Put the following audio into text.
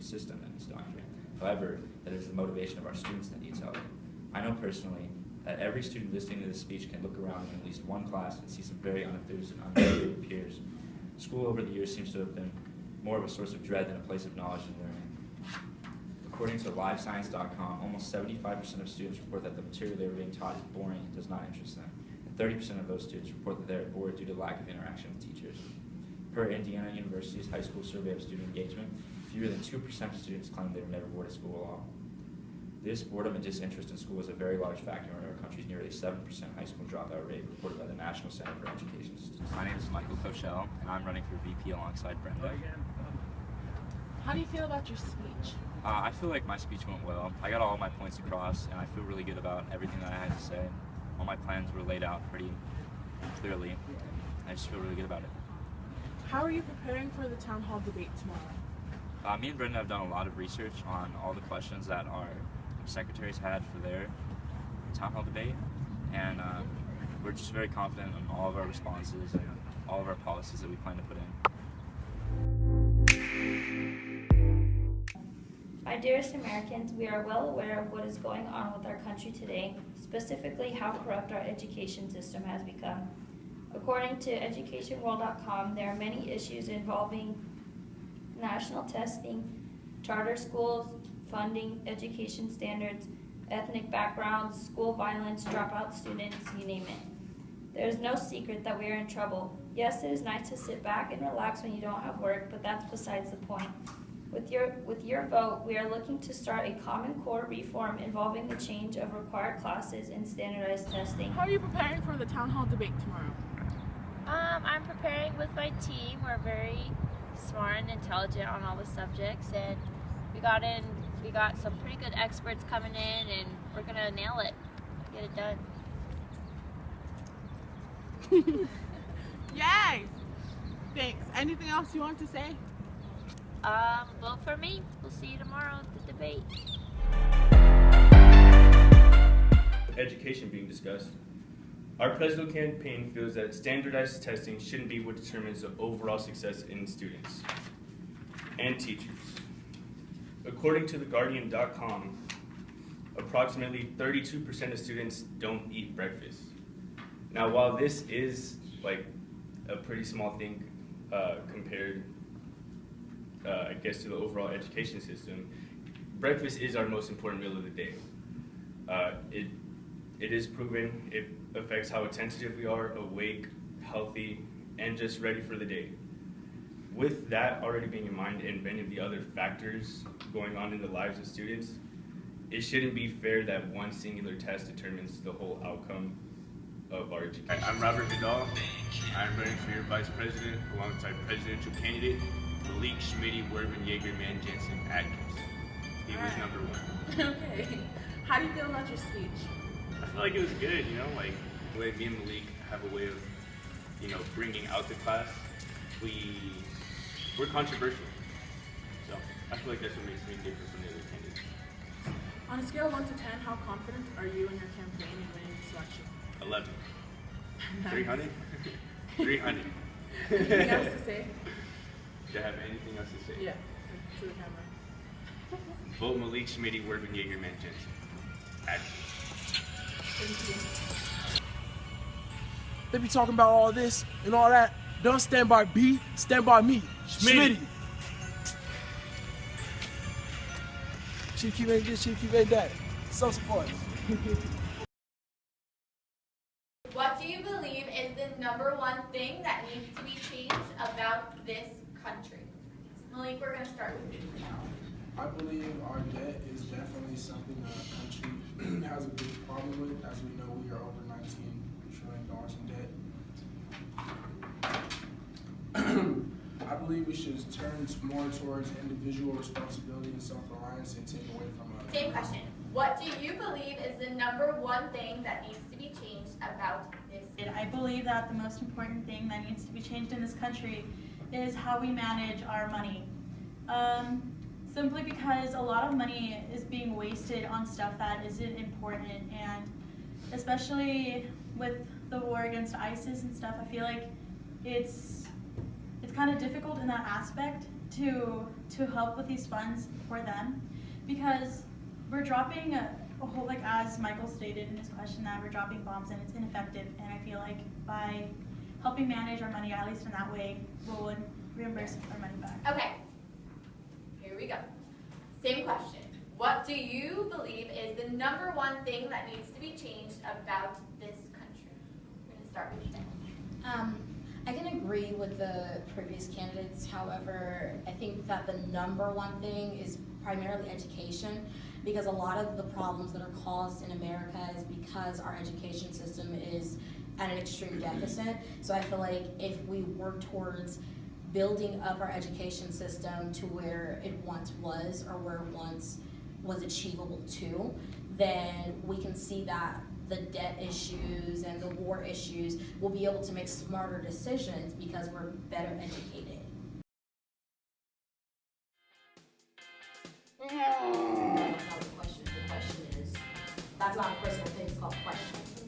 education system in this document. However, that is the motivation of our students that needs help. I know personally that every student listening to this speech can look around in at least one class and see some very unenthused and unmotivated peers. School over the years seems to have been more of a source of dread than a place of knowledge and learning. According to livescience.com, almost 75% of students report that the material they are being taught is boring and does not interest them. And 30% of those students report that they are bored due to lack of interaction with teachers. Per Indiana University's high school survey of student engagement, fewer than 2% of students claim they were never bored at school at all. This boredom and disinterest in school is a very large factor in our country's nearly 7% high school dropout rate reported by the National Center for Education Statistics. My name is Michael Kochel, and I'm running for VP alongside Brenda. How do you feel about your speech? I feel like my speech went well. I got all my points across, and I feel really good about everything that I had to say. All my plans were laid out pretty clearly, and I just feel really good about it. How are you preparing for the town hall debate tomorrow? Me and Brenda have done a lot of research on all the questions that our secretaries had for their town hall debate, and we're just very confident in all of our responses and all of our policies that we plan to put in. My dearest Americans, we are well aware of what is going on with our country today, specifically how corrupt our education system has become. According to educationworld.com, there are many issues involving national testing, charter schools, funding, education standards, ethnic backgrounds, school violence, dropout students, you name it. There is no secret that we are in trouble. Yes, it is nice to sit back and relax when you don't have work, but that's besides the point. With your vote, we are looking to start a Common Core reform involving the change of required classes and standardized testing. How are you preparing for the town hall debate tomorrow? I'm preparing with my team. We're very smart and intelligent on all the subjects, and we got some pretty good experts coming in, and we're gonna nail it, get it done. Yay! Thanks. Anything else you want to say? Vote for me. We'll see you tomorrow at the debate. Education being discussed. Our presidential campaign feels that standardized testing shouldn't be what determines the overall success in students and teachers. According to theguardian.com, approximately 32% of students don't eat breakfast. Now, while this is like a pretty small thing compared I guess to the overall education system, breakfast is our most important meal of the day. It is proven it affects how attentive we are, awake, healthy, and just ready for the day. With that already being in mind and many of the other factors going on in the lives of students, it shouldn't be fair that one singular test determines the whole outcome of our education. I'm Robert Vidal. I'm running for your vice president alongside presidential candidate Malik Schmitty Werben Jaegerman Jensen Atkins. He was number one. Okay. How do you feel about your speech? I feel like it was good, you know, like the way me and Malik have a way of, you know, bringing out the class. We're controversial. So I feel like that's what makes me different from the other candidates. On a scale of 1 to 10, how confident are you in your campaign in winning this election? 11. Nice. 300? 300. Anything else to say? Do I have anything else to say? Yeah, to the camera. Vote Malik Schmitty Werben Jaegerman Jensen Atkins. Thank you. They be talking about all this and all that. Don't stand by B, stand by me. Schmitty. She keep ain't this, she keep ain't that. So support. What do you believe is the number one thing that needs to be changed about this country? Malik, we're going to start with you. I believe our debt is definitely something our country has a big problem with. As we know, we are over $19 trillion in debt. I believe we should turn more towards individual responsibility and self-reliance and take away from others. Same question. What do you believe is the number one thing that needs to be changed about this? I believe that the most important thing that needs to be changed in this country is how we manage our money. Simply because a lot of money is being wasted on stuff that isn't important, and especially with the war against ISIS and stuff, I feel like it's kind of difficult in that aspect to to help with these funds for them, because we're dropping a whole, like as Michael stated in his question, that we're dropping bombs and it's ineffective, and I feel like by helping manage our money, at least in that way, we would reimburse our money back. Okay, here we go. Same question. What do you believe is the number one thing that needs to be changed about this country? We're going to start with you. I can agree with the previous candidates. However, I think that the number one thing is primarily education, because a lot of the problems that are caused in America is because our education system is at an extreme deficit. So I feel like if we work towards building up our education system to where it once was, or where it once was achievable to, then we can see that the debt issues and the war issues will be able to make smarter decisions because we're better educated. That's not the question. The question is, that's not a personal thing, it's called a question.